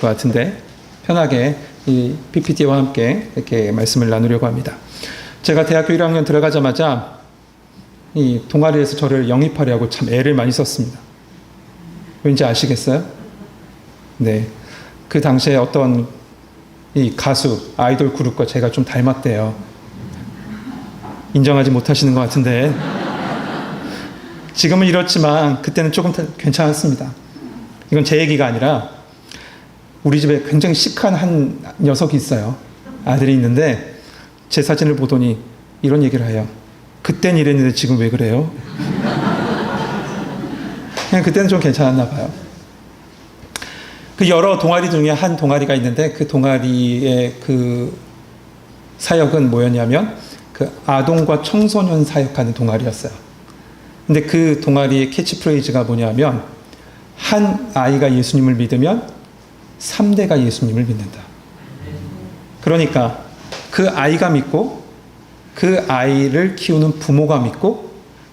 것 같은데 편하게 이 PPT와 함께 이렇게 말씀을 나누려고 합니다. 제가 대학교 1학년 들어가자마자 이 동아리에서 저를 영입하려고 참 애를 많이 썼습니다. 왠지 아시겠어요? 네. 그 당시에 어떤 이 가수, 아이돌 그룹과 제가 좀 닮았대요. 인정하지 못하시는 것 같은데 지금은 이렇지만 그때는 조금 괜찮았습니다. 이건 제 얘기가 아니라 우리 집에 굉장히 시크한 한 녀석이 있어요. 아들이 있는데 제 사진을 보더니 이런 얘기를 해요. 그땐 이랬는데 지금 왜 그래요? 그냥 그때는 좀 괜찮았나 봐요. 그 여러 동아리 중에 한 동아리가 있는데 그 동아리의 그 사역은 뭐였냐면 그 아동과 청소년 사역하는 동아리였어요. 근데 그 동아리의 캐치프레이즈가 뭐냐면 한 아이가 예수님을 믿으면 3대가 예수님을 믿는다. 그러니까 그 아이가 믿고 그 아이를 키우는 부모가 믿고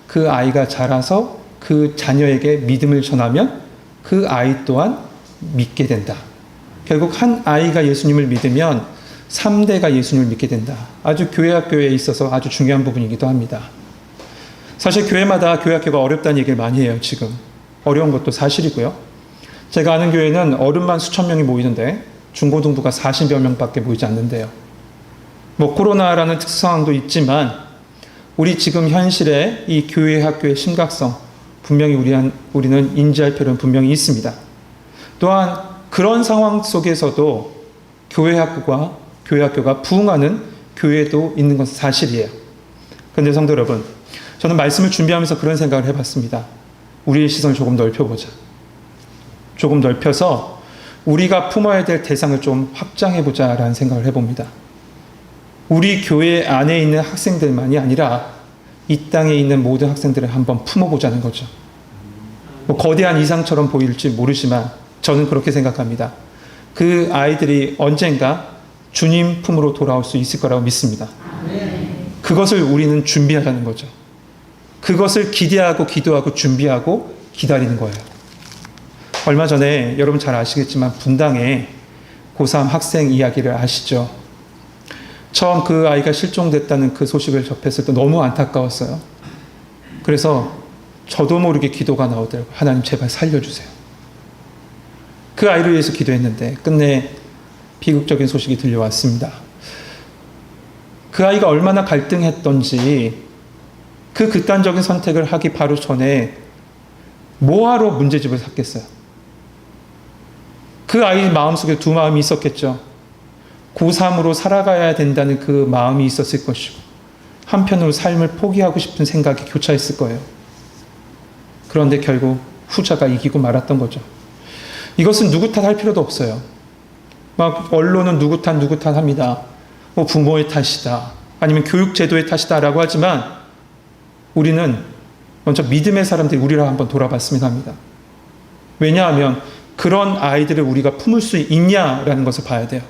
그 아이가 자라서 그 자녀에게 믿음을 전하면 그 아이 또한 믿게 된다. 결국 한 아이가 예수님을 믿으면 3대가 예수님을 믿게 된다. 아주 교회 학교에 있어서 아주 중요한 부분이기도 합니다. 사실 교회마다 교회 학교가 어렵다는 얘기를 많이 해요. 지금 어려운 것도 사실이고요. 제가 아는 교회는 어른만 수천 명이 모이는데 중고등부가 40여 명밖에 모이지 않는데요. 뭐 코로나라는 특수 상황도 있지만 우리 지금 현실의 이 교회 학교의 심각성 분명히 우리는 인지할 필요는 분명히 있습니다. 또한 그런 상황 속에서도 교회 학교가 부흥하는 교회도 있는 것은 사실이에요. 그런데 성도 여러분, 저는 말씀을 준비하면서 그런 생각을 해봤습니다. 우리의 시선을 조금 넓혀보자. 조금 넓혀서 우리가 품어야 될 대상을 좀 확장해보자라는 생각을 해봅니다. 우리 교회 안에 있는 학생들만이 아니라 이 땅에 있는 모든 학생들을 한번 품어보자는 거죠. 뭐 거대한 이상처럼 보일지 모르지만 저는 그렇게 생각합니다. 그 아이들이 언젠가 주님 품으로 돌아올 수 있을 거라고 믿습니다. 그것을 우리는 준비하자는 거죠. 그것을 기대하고 기도하고 준비하고 기다리는 거예요. 얼마 전에 여러분 잘 아시겠지만 분당에 고3 학생 이야기를 아시죠? 처음 그 아이가 실종됐다는 그 소식을 접했을 때 너무 안타까웠어요. 그래서 저도 모르게 기도가 나오더라고요. 하나님 제발 살려주세요. 그 아이를 위해서 기도했는데 끝내 비극적인 소식이 들려왔습니다. 그 아이가 얼마나 갈등했던지 그 극단적인 선택을 하기 바로 전에 뭐하러 문제집을 샀겠어요? 그 아이 마음속에 두 마음이 있었겠죠. 고3으로 살아가야 된다는 그 마음이 있었을 것이고 한편으로 삶을 포기하고 싶은 생각이 교차했을 거예요. 그런데 결국 후자가 이기고 말았던 거죠. 이것은 누구 탓할 필요도 없어요. 막 언론은 누구 탓 합니다. 뭐 부모의 탓이다. 아니면 교육제도의 탓이다라고 하지만 우리는 먼저 믿음의 사람들이 우리를 한번 돌아봤으면 합니다. 왜냐하면 그런 아이들을 우리가 품을 수 있냐라는 것을 봐야 돼요.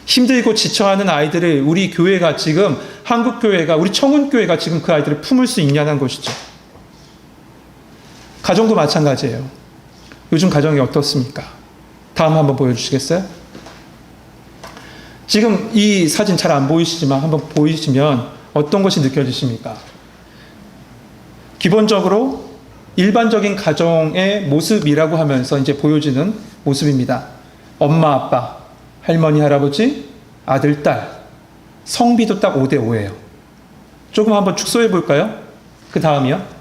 힘들고 지쳐하는 아이들을 우리 교회가 지금 한국교회가 우리 청운교회가 지금 그 아이들을 품을 수 있냐는 것이죠. 가정도 마찬가지예요. 요즘 가정이 어떻습니까? 다음 한번 보여주시겠어요? 지금 이 사진 잘 안 보이시지만 한번 보이시면 어떤 것이 느껴지십니까? 기본적으로 일반적인 가정의 모습이라고 하면서 이제 보여지는 모습입니다. 엄마, 아빠, 할머니, 할아버지, 아들, 딸. 성비도 딱 5대5예요. 조금 한번 축소해 볼까요? 그 다음이요.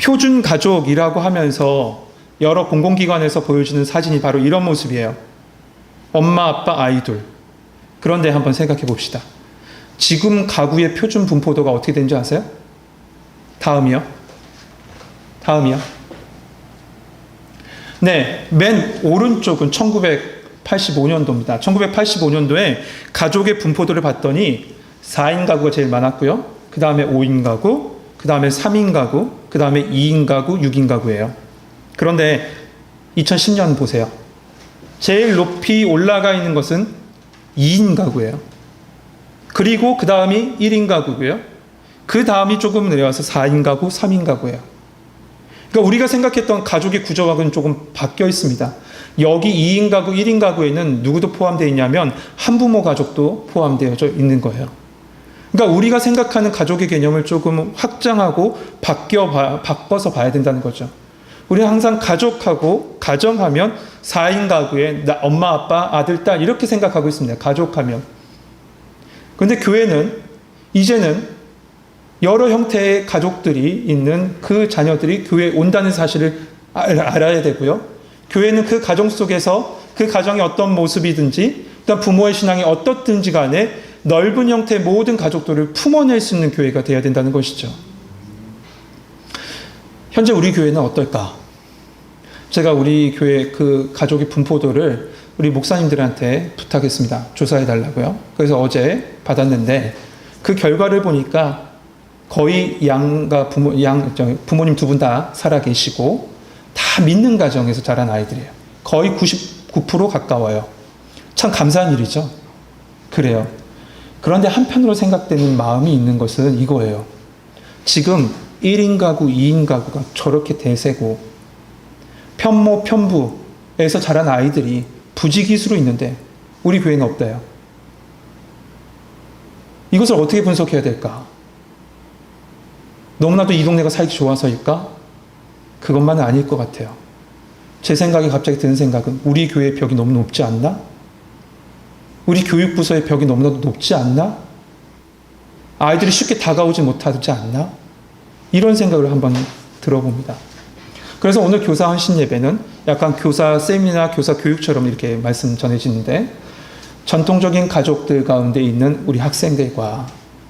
표준 가족이라고 하면서 여러 공공기관에서 보여주는 사진이 바로 이런 모습이에요. 엄마, 아빠, 아이 둘. 그런데 한번 생각해 봅시다. 지금 가구의 표준 분포도가 어떻게 되는지 아세요? 다음이요. 네, 맨 오른쪽은 1985년도입니다. 1985년도에 가족의 분포도를 봤더니 4인 가구가 제일 많았고요. 그 다음에 5인 가구, 그 다음에 3인 가구, 그 다음에 2인 가구, 6인 가구예요. 그런데 2010년 보세요. 제일 높이 올라가 있는 것은 2인 가구예요. 그리고 그 다음이 1인 가구고요. 그 다음이 조금 내려와서 4인 가구, 3인 가구예요. 그러니까 우리가 생각했던 가족의 구조와는 조금 바뀌어 있습니다. 여기 2인 가구, 1인 가구에는 누구도 포함되어 있냐면 한부모 가족도 포함되어 있는 거예요. 그러니까 우리가 생각하는 가족의 개념을 조금 확장하고 바꿔서 봐야 된다는 거죠. 우리는 항상 가족하고 가정하면 4인 가구에 엄마, 아빠, 아들, 딸 이렇게 생각하고 있습니다. 가족하면. 그런데 교회는 이제는 여러 형태의 가족들이 있는 그 자녀들이 교회에 온다는 사실을 알아야 되고요. 교회는 그 가정 속에서 그 가정이 어떤 모습이든지 일단 부모의 신앙이 어떻든지 간에 넓은 형태의 모든 가족들을 품어낼 수 있는 교회가 되어야 된다는 것이죠. 현재 우리 교회는 어떨까? 제가 우리 교회 그 가족의 분포도를 우리 목사님들한테 부탁했습니다. 조사해 달라고요. 그래서 어제 받았는데 그 결과를 보니까 거의 부모님 두 분 다 살아 계시고 다 믿는 가정에서 자란 아이들이에요. 거의 99% 가까워요. 참 감사한 일이죠. 그래요. 그런데 한편으로 생각되는 마음이 있는 것은 이거예요. 지금 1인 가구, 2인 가구가 저렇게 대세고 편모, 편부에서 자란 아이들이 부지기수로 있는데 우리 교회는 없대요. 이것을 어떻게 분석해야 될까? 너무나도 이 동네가 살기 좋아서일까? 그것만은 아닐 것 같아요. 제 생각에 갑자기 드는 생각은 우리 교회의 벽이 너무 높지 않나? 우리 교육부서의 벽이 너무나도 높지 않나? 아이들이 쉽게 다가오지 못하지 않나? 이런 생각을 한번 들어봅니다. 그래서 오늘 교사 헌신 예배는 약간 교사 세미나 교사 교육처럼 이렇게 말씀 전해지는데 전통적인 가족들 가운데 있는 우리 학생들과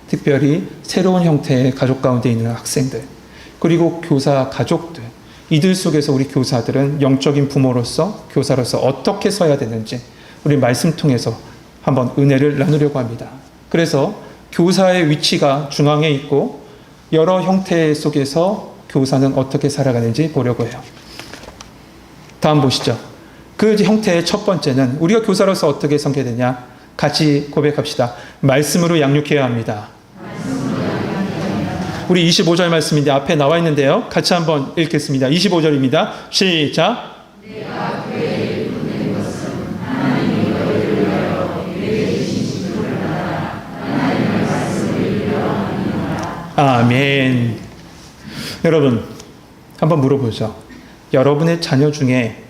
특별히 새로운 형태의 가족 가운데 있는 학생들 그리고 교사 가족들 이들 속에서 우리 교사들은 영적인 부모로서 교사로서 어떻게 서야 되는지 우리 말씀 통해서 한번 은혜를 나누려고 합니다. 그래서 교사의 위치가 중앙에 있고 여러 형태 속에서 교사는 어떻게 살아가는지 보려고 해요. 다음 보시죠. 그 형태의 첫 번째는 우리가 교사로서 어떻게 섬겨야 되냐? 같이 고백합시다. 말씀으로 양육해야 합니다. 우리 25절 말씀인데 앞에 나와 있는데요. 같이 한번 읽겠습니다. 25절입니다. 시작. 내가 교회에 보낸 것은 하나님이 너희를 위하여 교회에 주신 직분을 받아 하나님의 말씀을 이루려 함이니라. 아멘. 여러분 한번 물어보죠. 여러분의 자녀 중에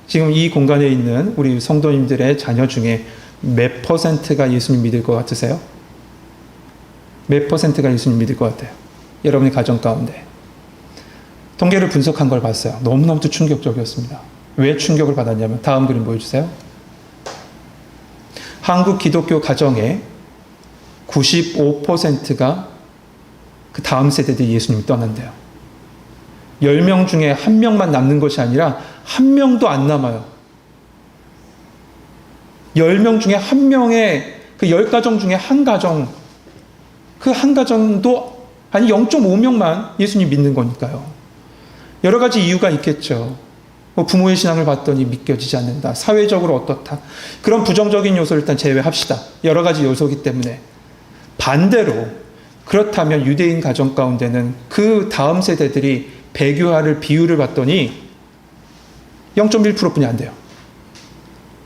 지금 이 공간에 있는 우리 성도님들의 자녀 중에 몇 %가 예수님 믿을 것 같으세요? 몇 %가 예수님 믿을 것 같아요? 여러분의 가정 가운데. 통계를 분석한 걸 봤어요. 너무너무 충격적이었습니다. 왜 충격을 받았냐면 다음 그림 보여주세요. 한국 기독교 가정의 95%가 그 다음 세대들이 예수님을 떠난대요. 10명 중에 1명만 남는 것이 아니라 1명도 안 남아요. 10명 중에 1명의 그 10가정 중에 한 가정, 그 한 가정도 아니 0.5명만 예수님 믿는 거니까요. 여러 가지 이유가 있겠죠. 뭐 부모의 신앙을 봤더니 믿겨지지 않는다. 사회적으로 어떻다. 그런 부정적인 요소를 일단 제외합시다. 여러 가지 요소이기 때문에. 반대로 그렇다면 유대인 가정 가운데는 그 다음 세대들이 배교할 비율을 봤더니 0.1%뿐이 안 돼요.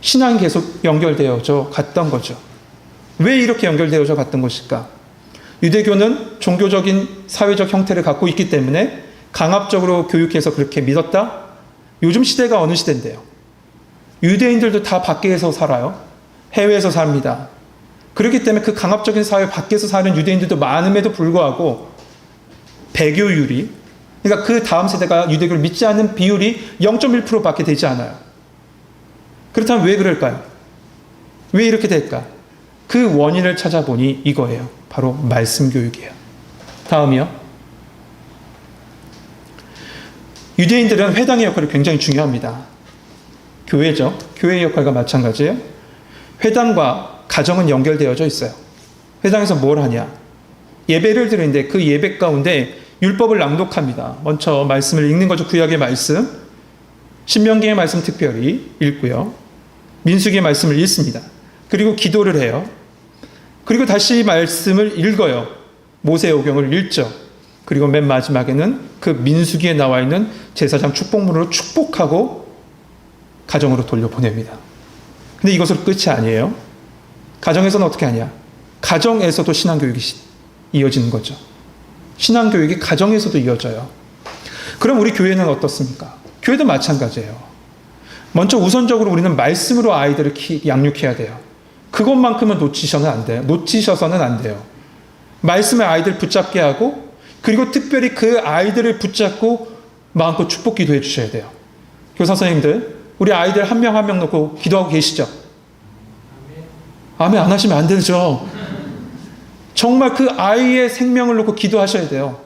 신앙이 계속 연결되어져 갔던 거죠. 왜 이렇게 연결되어져 갔던 것일까? 유대교는 종교적인 사회적 형태를 갖고 있기 때문에 강압적으로 교육해서 그렇게 믿었다? 요즘 시대가 어느 시대인데요? 유대인들도 다 밖에서 살아요. 해외에서 삽니다. 그렇기 때문에 그 강압적인 사회 밖에서 사는 유대인들도 많음에도 불구하고 배교율이, 그러니까 그 다음 세대가 유대교를 믿지 않는 비율이 0.1%밖에 되지 않아요. 그렇다면 왜 그럴까요? 왜 이렇게 될까? 그 원인을 찾아보니 이거예요. 바로 말씀 교육이에요. 다음이요. 유대인들은 회당의 역할이 굉장히 중요합니다. 교회죠. 교회의 역할과 마찬가지예요. 회당과 가정은 연결되어져 있어요. 회당에서 뭘 하냐? 예배를 드리는데 그 예배 가운데 율법을 낭독합니다. 먼저 말씀을 읽는 거죠. 구약의 말씀. 신명기의 말씀 특별히 읽고요. 민수기의 말씀을 읽습니다. 그리고 기도를 해요. 그리고 다시 말씀을 읽어요. 모세오경을 읽죠. 그리고 맨 마지막에는 그 민수기에 나와 있는 제사장 축복문으로 축복하고 가정으로 돌려보냅니다. 근데 이것으로 끝이 아니에요. 가정에서는 어떻게 하냐? 가정에서도 신앙교육이 이어지는 거죠. 신앙교육이 가정에서도 이어져요. 그럼 우리 교회는 어떻습니까? 교회도 마찬가지예요. 먼저 우선적으로 우리는 말씀으로 아이들을 양육해야 돼요. 그것만큼은 놓치셔서는 안 돼요. 말씀에 아이들 붙잡게 하고, 그리고 특별히 그 아이들을 붙잡고 마음껏 축복 기도해 주셔야 돼요. 교사 선생님들, 우리 아이들 한 명 한 명 놓고 기도하고 계시죠? 아멘 안 하시면 안 되죠. 정말 그 아이의 생명을 놓고 기도하셔야 돼요.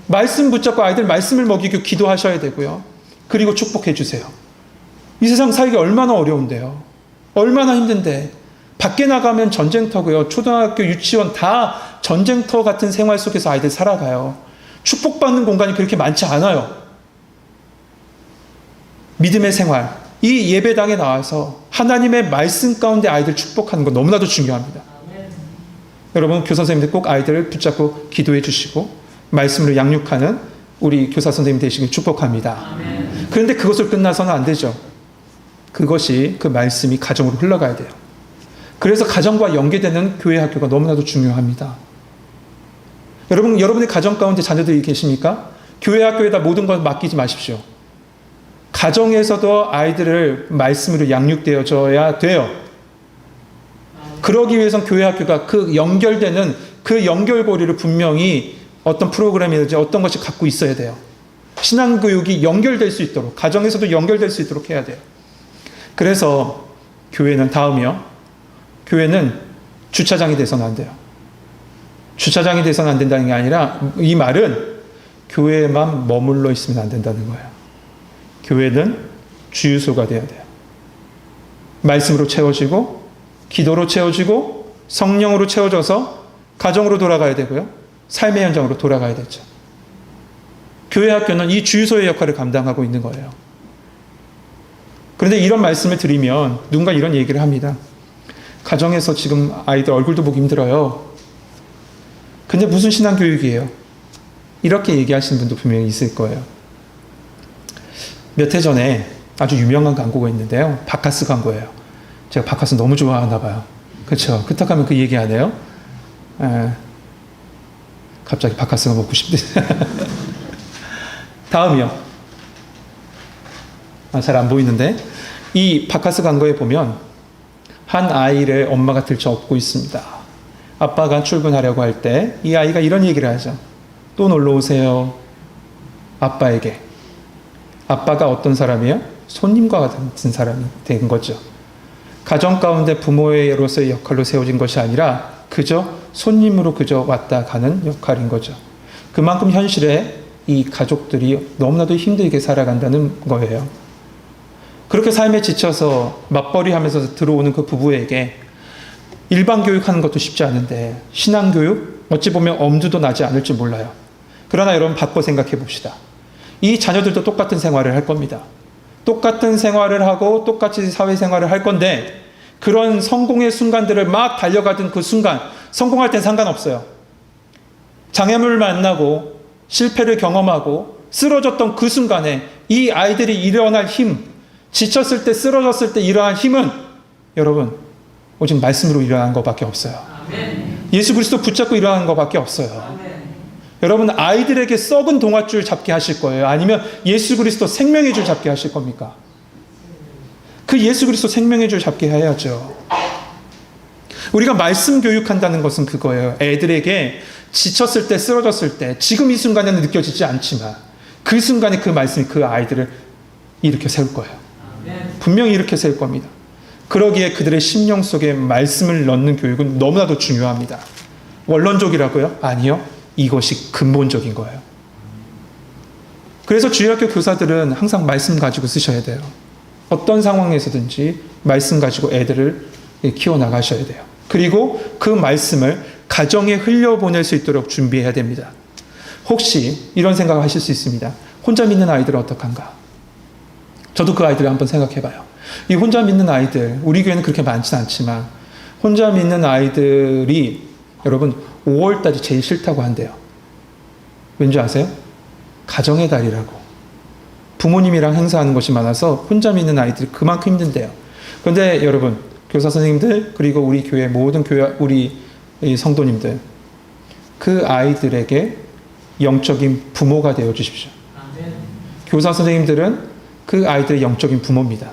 말씀 붙잡고 아이들 말씀을 먹이고 기도하셔야 되고요. 그리고 축복해 주세요. 이 세상 살기 얼마나 어려운데요. 얼마나 힘든데. 밖에 나가면 전쟁터고요. 초등학교, 유치원 다 전쟁터 같은 생활 속에서 아이들 살아가요. 축복받는 공간이 그렇게 많지 않아요. 믿음의 생활, 이 예배당에 나와서 하나님의 말씀 가운데 아이들 축복하는 건 너무나도 중요합니다. 여러분, 교사 선생님들 꼭 아이들을 붙잡고 기도해 주시고 말씀으로 양육하는 우리 교사 선생님 되시길 축복합니다. 그런데 그것을 끝나서는 안 되죠. 그것이, 그 말씀이 가정으로 흘러가야 돼요. 그래서 가정과 연계되는 교회 학교가 너무나도 중요합니다. 여러분, 여러분의 가정 가운데 자녀들이 계십니까? 교회 학교에다 모든 걸 맡기지 마십시오. 가정에서도 아이들을 말씀으로 양육되어져야 돼요. 그러기 위해선 교회 학교가 그 연결되는 그 연결고리를 분명히 어떤 프로그램이든지 어떤 것이 갖고 있어야 돼요. 신앙교육이 연결될 수 있도록, 가정에서도 연결될 수 있도록 해야 돼요. 그래서 교회는 다음이요. 교회는 주차장이 돼서는 안 돼요. 주차장이 돼서는 안 된다는 게 아니라 이 말은 교회에만 머물러 있으면 안 된다는 거예요. 교회는 주유소가 돼야 돼요. 말씀으로 채워지고 기도로 채워지고 성령으로 채워져서 가정으로 돌아가야 되고요. 삶의 현장으로 돌아가야 되죠. 교회 학교는 이 주유소의 역할을 감당하고 있는 거예요. 그런데 이런 말씀을 드리면 누군가 이런 얘기를 합니다. 가정에서 지금 아이들 얼굴도 보기 힘들어요. 근데 무슨 신앙교육이에요? 이렇게 얘기하시는 분도 분명히 있을 거예요. 몇 해 전에 아주 유명한 광고가 있는데요. 바카스 광고예요. 제가 바카스 너무 좋아하나 봐요. 그렇죠? 그렇다고 하면 그 얘기 안 해요? 갑자기 바카스가 먹고 싶대. 다음이요. 잘 안 보이는데 이 바카스 광고에 보면 한 아이를 엄마가 들쳐 업고 있습니다. 아빠가 출근하려고 할 때 이 아이가 이런 얘기를 하죠. 또 놀러 오세요. 아빠에게. 아빠가 어떤 사람이에요? 손님과 같은 사람이 된 거죠. 가정 가운데 부모로서의 역할로 세워진 것이 아니라 그저 손님으로 그저 왔다 가는 역할인 거죠. 그만큼 현실에 이 가족들이 너무나도 힘들게 살아간다는 거예요. 그렇게 삶에 지쳐서 맞벌이 하면서 들어오는 그 부부에게 일반 교육하는 것도 쉽지 않은데 신앙교육? 어찌 보면 엄두도 나지 않을지 몰라요. 그러나 여러분 바꿔 생각해 봅시다. 이 자녀들도 똑같은 생활을 할 겁니다. 똑같은 생활을 하고 똑같이 사회생활을 할 건데 그런 성공의 순간들을 막 달려가던 그 순간 성공할 땐 상관없어요. 장애물을 만나고 실패를 경험하고 쓰러졌던 그 순간에 이 아이들이 일어날 힘, 지쳤을 때 쓰러졌을 때 일어난 힘은 여러분 오직 말씀으로 일어난 것밖에 없어요. 아멘. 예수 그리스도 붙잡고 일어나는 것밖에 없어요. 아멘. 여러분 아이들에게 썩은 동아줄 잡게 하실 거예요? 아니면 예수 그리스도 생명의 줄 잡게 하실 겁니까? 그 예수 그리스도 생명의 줄 잡게 해야죠. 우리가 말씀 교육한다는 것은 그거예요. 애들에게 지쳤을 때 쓰러졌을 때 지금 이 순간에는 느껴지지 않지만 그 순간에 그 말씀이 그 아이들을 일으켜 세울 거예요. 분명히 일으켜 세울 겁니다. 그러기에 그들의 심령 속에 말씀을 넣는 교육은 너무나도 중요합니다. 원론적이라고요? 아니요. 이것이 근본적인 거예요. 그래서 주일학교 교사들은 항상 말씀 가지고 쓰셔야 돼요. 어떤 상황에서든지 말씀 가지고 애들을 키워나가셔야 돼요. 그리고 그 말씀을 가정에 흘려보낼 수 있도록 준비해야 됩니다. 혹시 이런 생각을 하실 수 있습니다. 혼자 믿는 아이들은 어떡한가? 저도 그 아이들을 한번 생각해봐요. 이 혼자 믿는 아이들, 우리 교회는 그렇게 많지는 않지만 혼자 믿는 아이들이 여러분 5월달이 제일 싫다고 한대요. 왠지 아세요? 가정의 달이라고. 부모님이랑 행사하는 것이 많아서 혼자 믿는 아이들이 그만큼 힘든데요. 그런데 여러분, 교사 선생님들, 그리고 우리 교회 모든 우리 성도님들, 그 아이들에게 영적인 부모가 되어 주십시오. 교사 선생님들은 그 아이들의 영적인 부모입니다.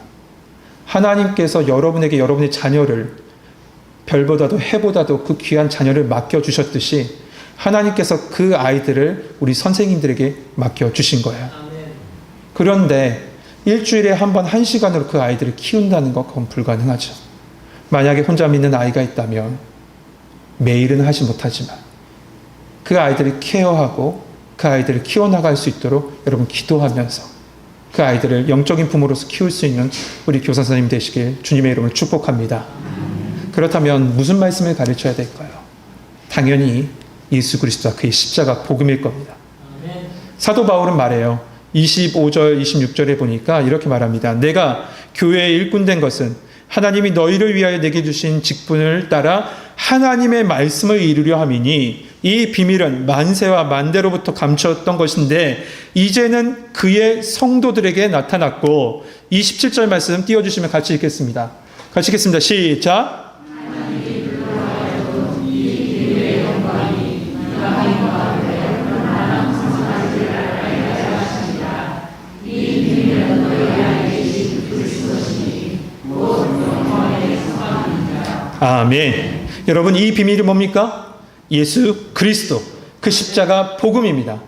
하나님께서 여러분에게 여러분의 자녀를 별보다도 해보다도 그 귀한 자녀를 맡겨주셨듯이 하나님께서 그 아이들을 우리 선생님들에게 맡겨주신 거예요. 그런데 일주일에 한 번 1시간으로 그 아이들을 키운다는 것, 그건 불가능하죠. 만약에 혼자 믿는 아이가 있다면 매일은 하지 못하지만 그 아이들을 케어하고 그 아이들을 키워나갈 수 있도록 여러분 기도하면서 그 아이들을 영적인 부모로서 키울 수 있는 우리 교사 선생님 되시길 주님의 이름으로 축복합니다. 그렇다면 무슨 말씀을 가르쳐야 될까요? 당연히 예수 그리스도와 그의 십자가 복음일 겁니다. 사도 바울은 말해요. 25절, 26절에 보니까 이렇게 말합니다. 내가 교회의 일꾼 된 것은 하나님이 너희를 위하여 내게 주신 직분을 따라 하나님의 말씀을 이루려 함이니 이 비밀은 만세와 만대로부터 감추었던 것인데 이제는 그의 성도들에게 나타났고 27절 말씀 띄워주시면 같이 읽겠습니다. 같이 읽겠습니다. 시작. 아멘. 여러분, 이 비밀이 뭡니까? 예수 그리스도, 그 십자가 복음입니다.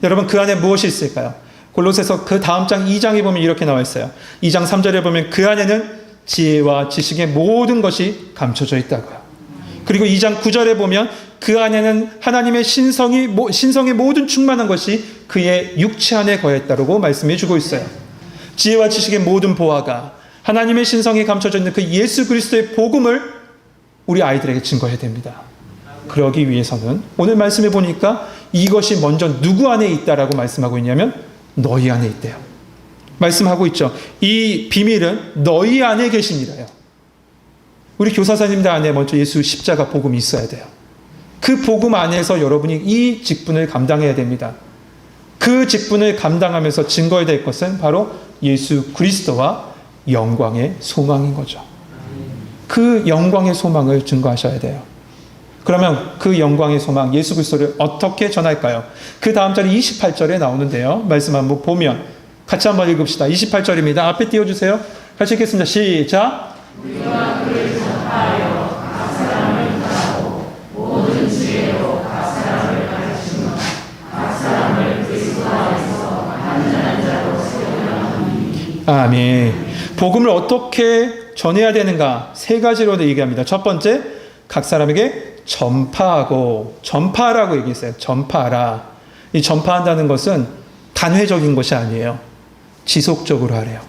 여러분, 그 안에 무엇이 있을까요? 골로새서 그 다음 장 2장에 보면 이렇게 나와 있어요. 2장 3절에 보면 그 안에는 지혜와 지식의 모든 것이 감춰져 있다고요. 그리고 2장 9절에 보면 그 안에는 하나님의 신성의 모든 충만한 것이 그의 육체 안에 거했다고 말씀해 주고 있어요. 지혜와 지식의 모든 보화가 하나님의 신성이 감춰져 있는 그 예수 그리스도의 복음을 우리 아이들에게 증거해야 됩니다. 그러기 위해서는 오늘 말씀해 보니까 이것이 먼저 누구 안에 있다라고 말씀하고 있냐면 너희 안에 있대요. 말씀하고 있죠. 이 비밀은 너희 안에 계십니다요. 우리 교사사님들 안에 먼저 예수 십자가 복음이 있어야 돼요. 그 복음 안에서 여러분이 이 직분을 감당해야 됩니다. 그 직분을 감당하면서 증거해야 될 것은 바로 예수 그리스도와 영광의 소망인 거죠. 그 영광의 소망을 증거하셔야 돼요. 그러면 그 영광의 소망 예수 그리스도를 어떻게 전할까요? 그 다음 절이 28절에 나오는데요. 말씀 한번 보면 같이 한번 읽읍시다. 28절입니다. 앞에 띄워주세요. 같이 읽겠습니다. 시작. 우리가 그를 전하여 각 사람을 따르고 모든 지혜로 각 사람을 가르치며 각 사람을 그리스도 안에서 완전한 자로 세우려니. 아멘. 복음을 어떻게 전해야 되는가? 세 가지로 얘기합니다. 첫 번째, 각 사람에게 전파하라고 얘기했어요. 전파하라. 이 전파한다는 것은 단회적인 것이 아니에요. 지속적으로 하래요.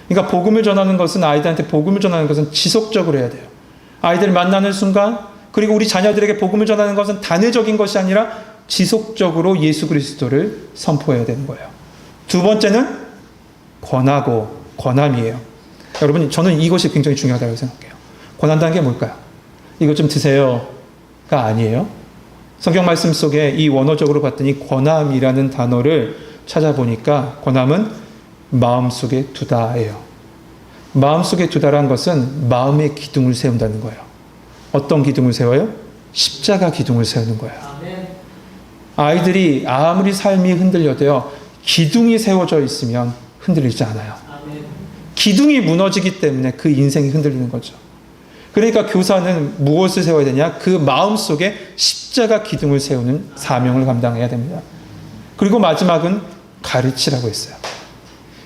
그러니까 복음을 전하는 것은 아이들한테 복음을 전하는 것은 지속적으로 해야 돼요. 아이들 만나는 순간, 그리고 우리 자녀들에게 복음을 전하는 것은 단회적인 것이 아니라 지속적으로 예수 그리스도를 선포해야 되는 거예요. 두 번째는 권함이에요. 여러분, 저는 이것이 굉장히 중요하다고 생각해요. 권한다는 게 뭘까요? 이것 좀 드세요가 아니에요. 성경 말씀 속에 이 원어적으로 봤더니 권함이라는 단어를 찾아보니까 권함은 마음속에 두다예요. 마음속에 두다라는 것은 마음의 기둥을 세운다는 거예요. 어떤 기둥을 세워요? 십자가 기둥을 세우는 거예요. 아이들이 아무리 삶이 흔들려도요, 기둥이 세워져 있으면 흔들리지 않아요. 기둥이 무너지기 때문에 그 인생이 흔들리는 거죠. 그러니까 교사는 무엇을 세워야 되냐? 그 마음속에 십자가 기둥을 세우는 사명을 감당해야 됩니다. 그리고 마지막은 가르치라고 했어요.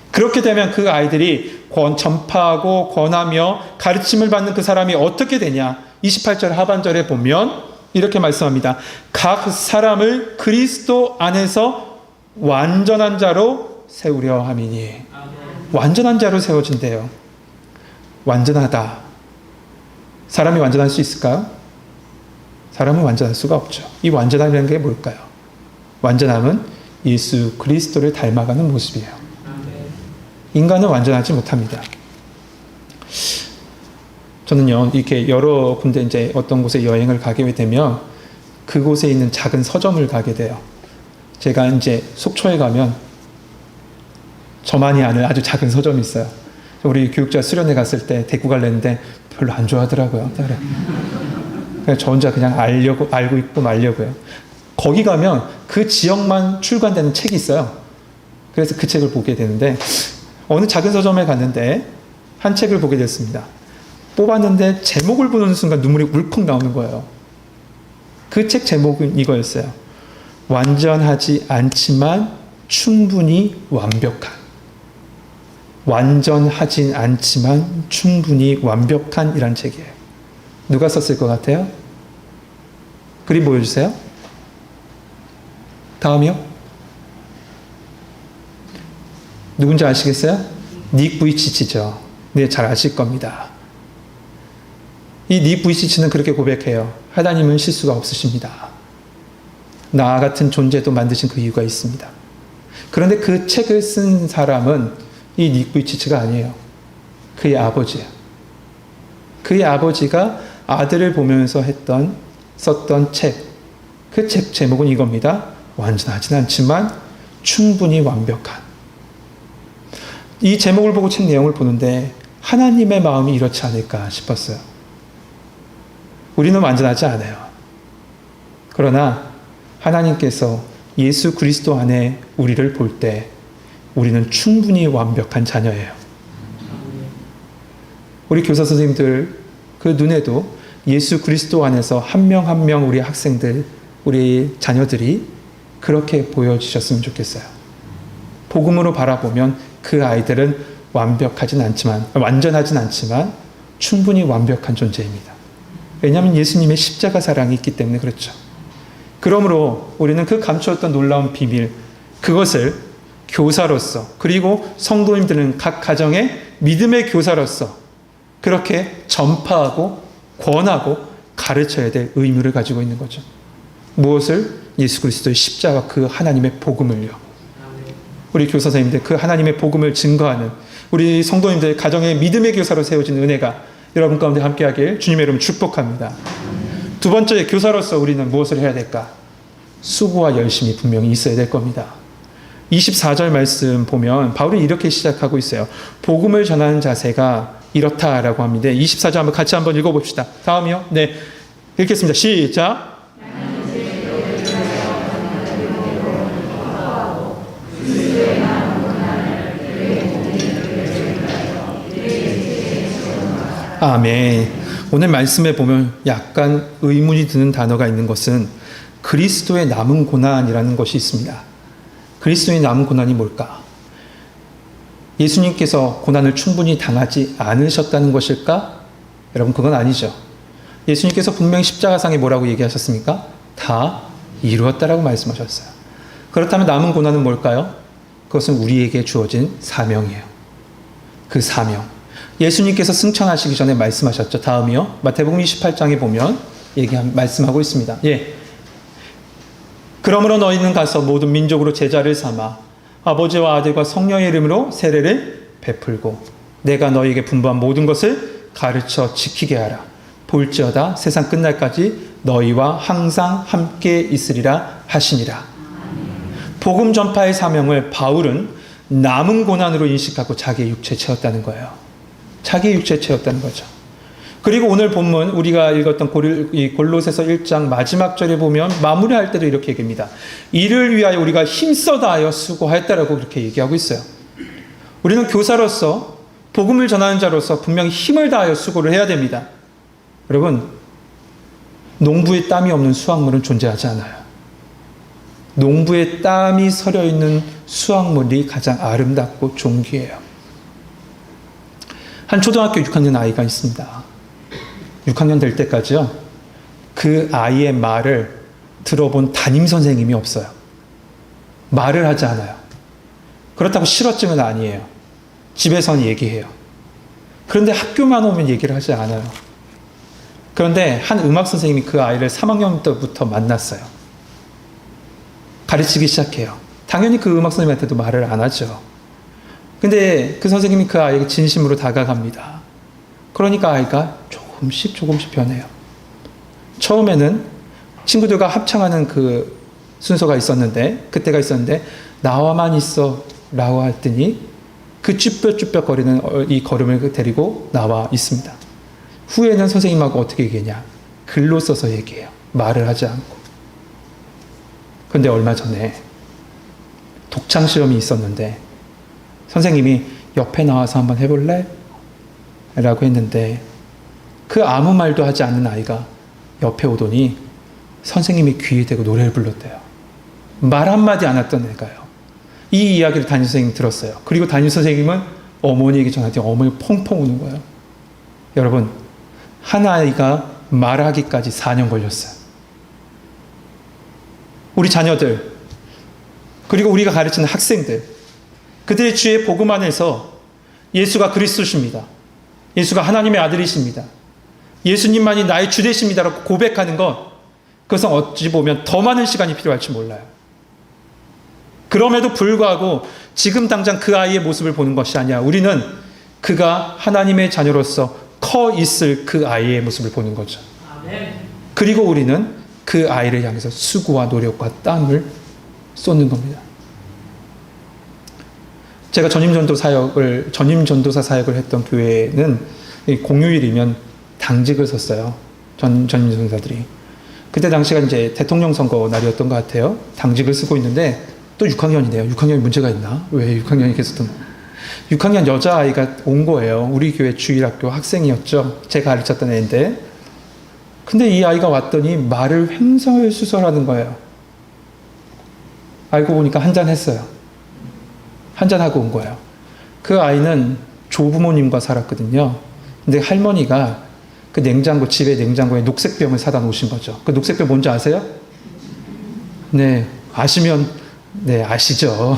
그렇게 되면 그 아이들이 전파하고 권하며 가르침을 받는 그 사람이 어떻게 되냐? 28절 하반절에 보면 이렇게 말씀합니다. 각 사람을 그리스도 안에서 완전한 자로 세우려 함이니. 완전한 자로 세워진대요. 완전하다. 사람이 완전할 수 있을까요? 사람은 완전할 수가 없죠. 이 완전함이라는 게 뭘까요? 완전함은 예수 그리스도를 닮아가는 모습이에요. 인간은 완전하지 못합니다. 저는요, 이렇게 여러 군데 이제 어떤 곳에 여행을 가게 되면 그곳에 있는 작은 서점을 가게 돼요. 제가 이제 속초에 가면 저만이 아는 아주 작은 서점이 있어요. 우리 교육자 수련회 갔을 때 데리고 가려는데 별로 안 좋아하더라고요. 그래서 저 혼자 그냥 알고 있고 말려고요. 거기 가면 그 지역만 출간되는 책이 있어요. 그래서 그 책을 보게 되는데 어느 작은 서점에 갔는데 한 책을 보게 됐습니다. 뽑았는데 제목을 보는 순간 눈물이 울컥 나오는 거예요. 그 책 제목은 이거였어요. 완전하지 않지만 충분히 완벽한. 완전하진 않지만 충분히 완벽한 이란 책이에요. 누가 썼을 것 같아요? 그림 보여주세요. 다음이요. 누군지 아시겠어요? 닉 부이치치죠. 네, 잘 아실 겁니다. 이 닉 부이치치는 그렇게 고백해요. 하나님은 실수가 없으십니다. 나 같은 존재도 만드신 그 이유가 있습니다. 그런데 그 책을 쓴 사람은 이 닉 부이치치가 아니에요. 그의 아버지예요. 그의 아버지가 아들을 보면서 썼던 책. 그 책 제목은 이겁니다. 완전하진 않지만 충분히 완벽한. 이 제목을 보고 책 내용을 보는데 하나님의 마음이 이렇지 않을까 싶었어요. 우리는 완전하지 않아요. 그러나 하나님께서 예수 그리스도 안에 우리를 볼 때 우리는 충분히 완벽한 자녀예요. 우리 교사 선생님들 그 눈에도 예수 그리스도 안에서 한 명 한 명 우리 학생들, 우리 자녀들이 그렇게 보여주셨으면 좋겠어요. 복음으로 바라보면 그 아이들은 완전하진 않지만 충분히 완벽한 존재입니다. 왜냐하면 예수님의 십자가 사랑이 있기 때문에 그렇죠. 그러므로 우리는 그 감추었던 놀라운 비밀, 그것을 교사로서, 그리고 성도님들은 각 가정의 믿음의 교사로서 그렇게 전파하고 권하고 가르쳐야 될 의무를 가지고 있는 거죠. 무엇을? 예수 그리스도의 십자가 그 하나님의 복음을요. 우리 교사 선생님들 그 하나님의 복음을 증거하는 우리 성도님들 가정의 믿음의 교사로 세워진 은혜가 여러분 가운데 함께하길 주님의 이름으로 축복합니다. 두 번째, 교사로서 우리는 무엇을 해야 될까? 수고와 열심이 분명히 있어야 될 겁니다. 24절 말씀 보면 바울이 이렇게 시작하고 있어요. 복음을 전하는 자세가 이렇다라고 합니다. 24절 한번 같이 한번 읽어봅시다. 다음이요. 네, 읽겠습니다. 시작. 아멘. 오늘 말씀에 보면 약간 의문이 드는 단어가 있는 것은 그리스도의 남은 고난이라는 것이 있습니다. 그리스도의 남은 고난이 뭘까? 예수님께서 고난을 충분히 당하지 않으셨다는 것일까? 여러분, 그건 아니죠. 예수님께서 분명히 십자가상에 뭐라고 얘기하셨습니까? 다 이루었다라고 말씀하셨어요. 그렇다면 남은 고난은 뭘까요? 그것은 우리에게 주어진 사명이에요. 그 사명. 예수님께서 승천하시기 전에 말씀하셨죠. 다음이요. 마태복음 28장에 보면 말씀하고 있습니다. 예. 그러므로 너희는 가서 모든 민족으로 제자를 삼아 아버지와 아들과 성령의 이름으로 세례를 베풀고 내가 너희에게 분부한 모든 것을 가르쳐 지키게 하라. 볼지어다 세상 끝날까지 너희와 항상 함께 있으리라 하시니라. 복음 전파의 사명을 바울은 남은 고난으로 인식하고 자기의 육체에 채웠다는 거예요. 자기의 육체에 채웠다는 거죠. 그리고 오늘 본문 우리가 읽었던 골로새서 1장 마지막 절에 보면 마무리할 때도 이렇게 얘기합니다. 이를 위하여 우리가 힘써 다하여 수고하였다라고 그렇게 얘기하고 있어요. 우리는 교사로서 복음을 전하는 자로서 분명히 힘을 다하여 수고를 해야 됩니다. 여러분, 농부에 땀이 없는 수확물은 존재하지 않아요. 농부에 땀이 서려 있는 수확물이 가장 아름답고 존귀해요. 한 초등학교 6학년 아이가 있습니다. 6학년 될 때까지요. 그 아이의 말을 들어본 담임 선생님이 없어요. 말을 하지 않아요. 그렇다고 실어증은 아니에요. 집에선 얘기해요. 그런데 학교만 오면 얘기를 하지 않아요. 그런데 한 음악 선생님이 그 아이를 3학년 때부터 만났어요. 가르치기 시작해요. 당연히 그 음악 선생님한테도 말을 안 하죠. 근데 그 선생님이 그 아이에게 진심으로 다가갑니다. 그러니까 아이가 조금씩 변해요. 처음에는 친구들과 합창하는 그 순서가 있었는데, 그때가 있었는데, 나와만 있어 라고 했더니 그 쭈뼛쭈뼛거리는 이 걸음을 데리고 나와 있습니다. 후에는 선생님하고 어떻게 얘기하냐? 글로 써서 얘기해요. 말을 하지 않고. 그런데 얼마 전에 독창 시험이 있었는데 선생님이 옆에 나와서 한번 해볼래? 라고 했는데 그 아무 말도 하지 않는 아이가 옆에 오더니 선생님이 귀에 대고 노래를 불렀대요. 말 한마디 안 했던 애가요. 이 이야기를 담임선생님이 들었어요. 그리고 담임선생님은 어머니에게 전화했더니 어머니 펑펑 우는 거예요. 여러분, 한 아이가 말하기까지 4년 걸렸어요. 우리 자녀들, 그리고 우리가 가르치는 학생들, 그들의 주의 복음 안에서 예수가 그리스도십니다. 예수가 하나님의 아들이십니다. 예수님만이 나의 주 되십니다라고 고백하는 것, 그것은 어찌 보면 더 많은 시간이 필요할지 몰라요. 그럼에도 불구하고 지금 당장 그 아이의 모습을 보는 것이 아니야. 우리는 그가 하나님의 자녀로서 커 있을 그 아이의 모습을 보는 거죠. 그리고 우리는 그 아이를 향해서 수고와 노력과 땀을 쏟는 겁니다. 제가 전임전도사 사역을 했던 교회는 공휴일이면 당직을 섰어요. 전임전도사들이. 그때 당시가 이제 대통령 선거 날이었던 것 같아요. 당직을 쓰고 있는데 또 6학년이네요. 6학년이 문제가 있나? 왜 6학년이 계속 6학년 여자아이가 온 거예요. 우리 교회 주일학교 학생이었죠. 제가 가르쳤던 애인데. 근데 이 아이가 왔더니 말을 횡설수설하는 거예요. 알고 보니까 한잔했어요. 한잔하고 온 거예요. 그 아이는 조부모님과 살았거든요. 근데 할머니가 그 냉장고, 집에 냉장고에 녹색병을 사다 놓으신 거죠. 그 녹색병 뭔지 아세요? 네, 아시면, 네, 아시죠.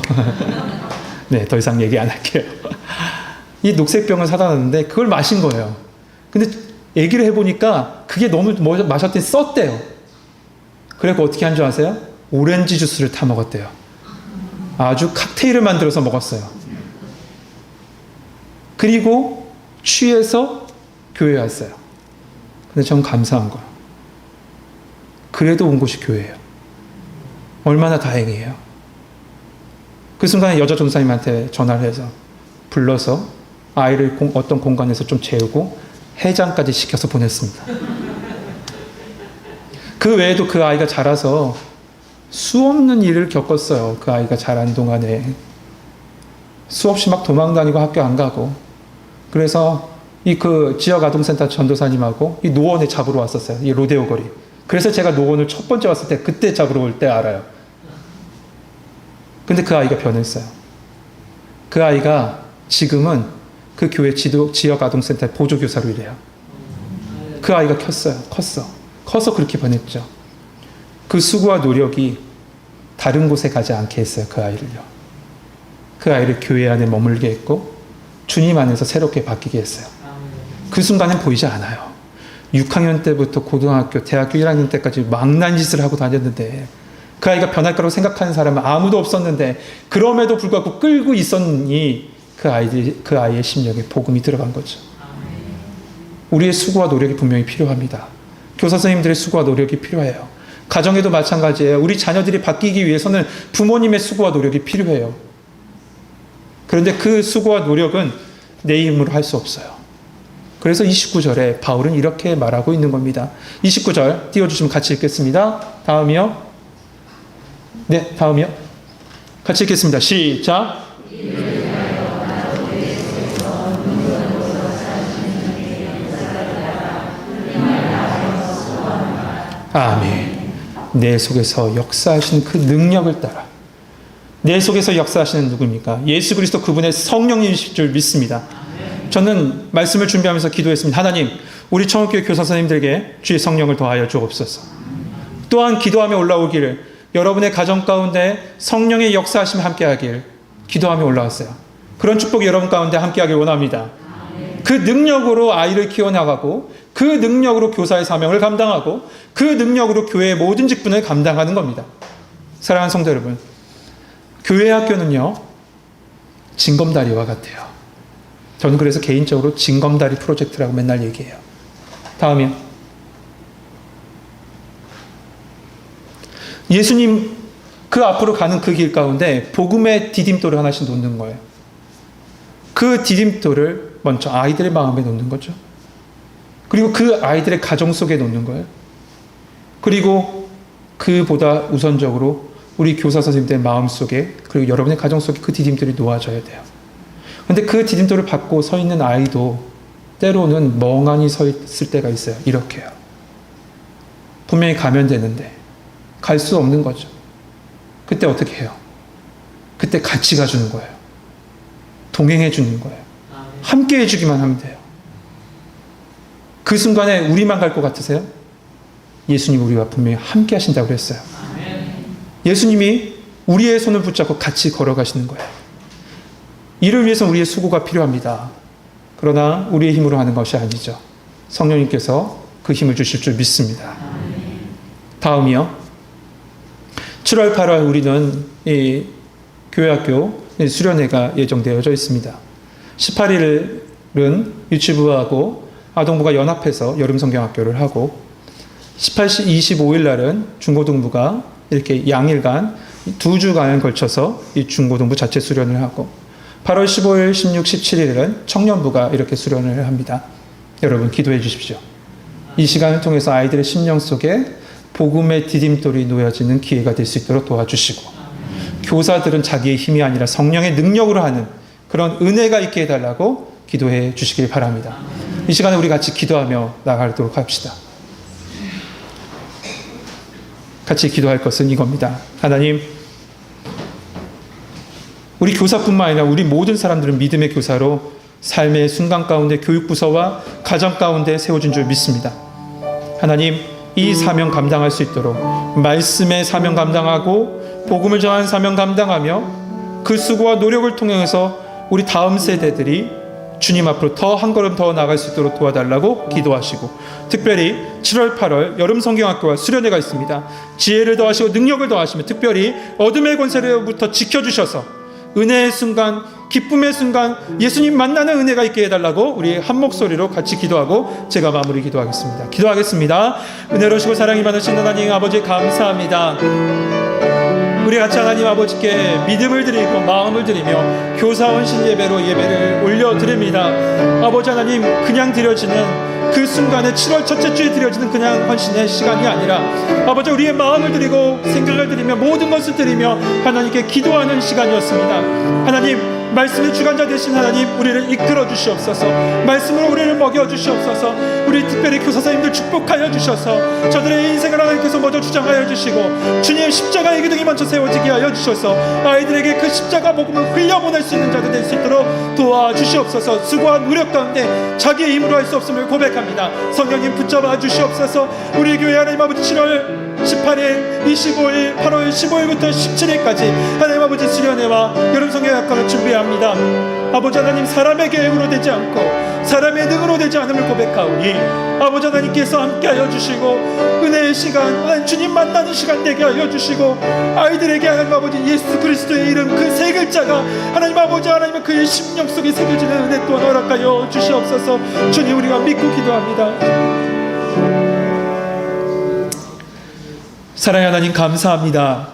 네, 더 이상 얘기 안 할게요. 이 녹색병을 사다 놨는데 그걸 마신 거예요. 근데 얘기를 해보니까 그게 너무 마셨더니 썼대요. 그래서 어떻게 한 줄 아세요? 오렌지 주스를 타 먹었대요. 아주 칵테일을 만들어서 먹었어요. 그리고 취해서 교회에 왔어요. 근데 전 감사한 거예요. 그래도 온 곳이 교회예요. 얼마나 다행이에요. 그 순간에 여자 전도사님한테 전화를 해서 불러서 아이를 어떤 공간에서 좀 재우고 해장까지 시켜서 보냈습니다. 그 외에도 그 아이가 자라서 수없는 일을 겪었어요. 그 아이가 자란 동안에. 수없이 막 도망 다니고 학교 안 가고. 그래서 그 지역 아동센터 전도사님하고 이 노원에 잡으러 왔었어요. 이 로데오 거리. 그래서 제가 노원을 첫 번째 왔을 때 그때 잡으러 올 때 알아요. 근데 그 아이가 변했어요. 그 아이가 지금은 그 교회 지역 아동센터 보조교사로 일해요. 그 아이가 커서 그렇게 변했죠. 그 수고와 노력이 다른 곳에 가지 않게 했어요. 그 아이를요. 그 아이를 교회 안에 머물게 했고 주님 안에서 새롭게 바뀌게 했어요. 그 순간은 보이지 않아요. 6학년 때부터 고등학교, 대학교 1학년 때까지 망난 짓을 하고 다녔는데 그 아이가 변할 거라고 생각하는 사람은 아무도 없었는데 그럼에도 불구하고 끌고 있었니 그 아이의 심령에 복음이 들어간 거죠. 우리의 수고와 노력이 분명히 필요합니다. 교사 선생님들의 수고와 노력이 필요해요. 가정에도 마찬가지예요. 우리 자녀들이 바뀌기 위해서는 부모님의 수고와 노력이 필요해요. 그런데 그 수고와 노력은 내 힘으로 할 수 없어요. 그래서 29절에 바울은 이렇게 말하고 있는 겁니다. 29절 띄워주시면 같이 읽겠습니다. 다음이요. 네, 다음이요. 같이 읽겠습니다. 시작. 아멘. 내 속에서 역사하시는 그 능력을 따라 내 속에서 역사하시는 누구입니까? 예수 그리스도 그분의 성령이실 줄 믿습니다. 저는 말씀을 준비하면서 기도했습니다. 하나님, 우리 청업교회 교사 선생님들에게 주의 성령을 더하여 주옵소서. 또한 기도하며 올라오기를 여러분의 가정 가운데 성령의 역사하심이 함께하길 기도하며 올라왔어요. 그런 축복이 여러분 가운데 함께하길 원합니다. 그 능력으로 아이를 키워나가고 그 능력으로 교사의 사명을 감당하고 그 능력으로 교회의 모든 직분을 감당하는 겁니다. 사랑하는 성도 여러분, 교회 학교는요 징검다리와 같아요. 저는 그래서 개인적으로 징검다리 프로젝트라고 맨날 얘기해요. 다음이요. 예수님 그 앞으로 가는 그 길 가운데 복음의 디딤돌을 하나씩 놓는 거예요. 그 디딤돌을 먼저 아이들의 마음에 놓는 거죠. 그리고 그 아이들의 가정 속에 놓는 거예요. 그리고 그보다 우선적으로 우리 교사 선생님들의 마음 속에, 그리고 여러분의 가정 속에 그 디딤돌이 놓아져야 돼요. 근데 그 디딤돌을 받고 서 있는 아이도 때로는 멍하니 서 있을 때가 있어요. 이렇게요. 분명히 가면 되는데 갈 수 없는 거죠. 그때 어떻게 해요? 그때 같이 가주는 거예요. 동행해 주는 거예요. 함께 해주기만 하면 돼요. 그 순간에 우리만 갈 것 같으세요? 예수님 우리와 분명히 함께 하신다고 그랬어요. 예수님이 우리의 손을 붙잡고 같이 걸어가시는 거예요. 이를 위해서 우리의 수고가 필요합니다. 그러나 우리의 힘으로 하는 것이 아니죠. 성령님께서 그 힘을 주실 줄 믿습니다. 다음이요. 7월, 8월 우리는 이 교회학교 수련회가 예정되어져 있습니다. 18일은 유치부하고 아동부가 연합해서 여름성경학교를 하고 18, 25일 날은 중고등부가 이렇게 양일간 2주간에 걸쳐서 이 중고등부 자체 수련을 하고 8월 15일, 16, 17일은 청년부가 이렇게 수련을 합니다. 여러분 기도해 주십시오. 이 시간을 통해서 아이들의 심령 속에 복음의 디딤돌이 놓여지는 기회가 될 수 있도록 도와주시고 교사들은 자기의 힘이 아니라 성령의 능력으로 하는 그런 은혜가 있게 해달라고 기도해 주시길 바랍니다. 이 시간에 우리 같이 기도하며 나가도록 합시다. 같이 기도할 것은 이겁니다. 하나님, 우리 교사뿐만 아니라 우리 모든 사람들은 믿음의 교사로 삶의 순간 가운데 교육부서와 가정 가운데 세워진 줄 믿습니다. 하나님, 이 사명 감당할 수 있도록 말씀의 사명 감당하고 복음을 전하는 사명 감당하며 그 수고와 노력을 통해서 우리 다음 세대들이 주님 앞으로 더 한 걸음 더 나아갈 수 있도록 도와달라고 기도하시고 특별히 7월 8월 여름성경학교와 수련회가 있습니다. 지혜를 더하시고 능력을 더하시며 특별히 어둠의 권세로부터 지켜주셔서 은혜의 순간, 기쁨의 순간 예수님 만나는 은혜가 있게 해달라고 우리 한 목소리로 같이 기도하고 제가 마무리 기도하겠습니다. 기도하겠습니다. 은혜로우시고 사랑이 많으신 하나님 아버지 감사합니다. 우리 같이 하나님 아버지께 믿음을 드리고 마음을 드리며 교사 헌신 예배로 예배를 올려드립니다. 아버지 하나님, 그냥 드려지는 그 순간에 7월 첫째 주에 드려지는 그냥 헌신의 시간이 아니라 아버지 우리의 마음을 드리고 생각을 드리며 모든 것을 드리며 하나님께 기도하는 시간이었습니다. 하나님, 말씀의 주관자 되신 하나님, 우리를 이끌어 주시옵소서. 말씀으로 우리를 먹여 주시옵소서. 우리 특별히 교사 선생님들 축복하여 주셔서 저들의 인생을 하나님께서 먼저 주장하여 주시고 주님 십자가의 기둥이 먼저 세워지게 하여 주셔서 아이들에게 그 십자가 복음을 흘려보낼 수 있는 자들 될 수 있도록 도와주시옵소서. 수고한 노력 가운데 자기의 힘으로 할 수 없음을 고백합니다. 성령님 붙잡아 주시옵소서. 우리 교회 하나님 아버지 7월 18일, 25일, 8월 15일부터 17일까지 하나님 아버지 수련회와 여름성경학과를 준비합니다. 아버지 하나님, 사람의 계획으로 되지 않고 사람의 능으로 되지 않음을 고백하오니 아버지 하나님께서 함께하여 주시고 은혜의 시간, 주님 만나는 시간 되게 하여 주시고 아이들에게 하나님 아버지 예수 그리스도의 이름 그 세 글자가 하나님 아버지 하나님의 그의 심령 속에 새겨지는 은혜 또한 허락하여 주시옵소서. 주님, 우리가 믿고 기도합니다. 사랑의 하나님 감사합니다.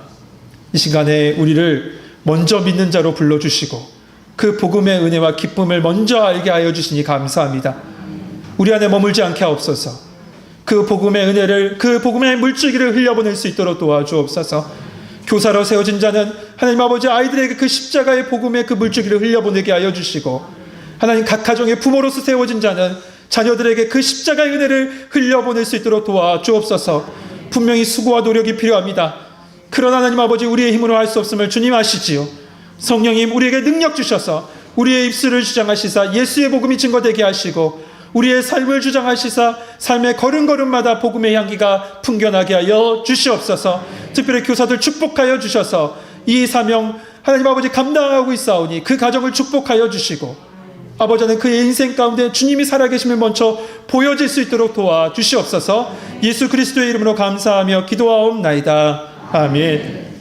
이 시간에 우리를 먼저 믿는 자로 불러주시고 그 복음의 은혜와 기쁨을 먼저 알게 하여 주시니 감사합니다. 우리 안에 머물지 않게 하옵소서. 그 복음의 은혜를, 그 복음의 물줄기를 흘려보낼 수 있도록 도와주옵소서. 교사로 세워진 자는 하나님 아버지 아이들에게 그 십자가의 복음의 그 물줄기를 흘려보내게 하여 주시고 하나님 각 가정의 부모로서 세워진 자는 자녀들에게 그 십자가의 은혜를 흘려보낼 수 있도록 도와주옵소서. 분명히 수고와 노력이 필요합니다. 그러나 하나님 아버지 우리의 힘으로 할 수 없음을 주님 아시지요. 성령님, 우리에게 능력 주셔서 우리의 입술을 주장하시사 예수의 복음이 증거되게 하시고 우리의 삶을 주장하시사 삶의 걸음걸음마다 복음의 향기가 풍겨나게 하여 주시옵소서. 특별히 교사들 축복하여 주셔서 이 사명 하나님 아버지 감당하고 있사오니 그 가정을 축복하여 주시고 아버지는 그의 인생 가운데 주님이 살아계심을 먼저 보여질 수 있도록 도와주시옵소서. 예수 그리스도의 이름으로 감사하며 기도하옵나이다. 아멘.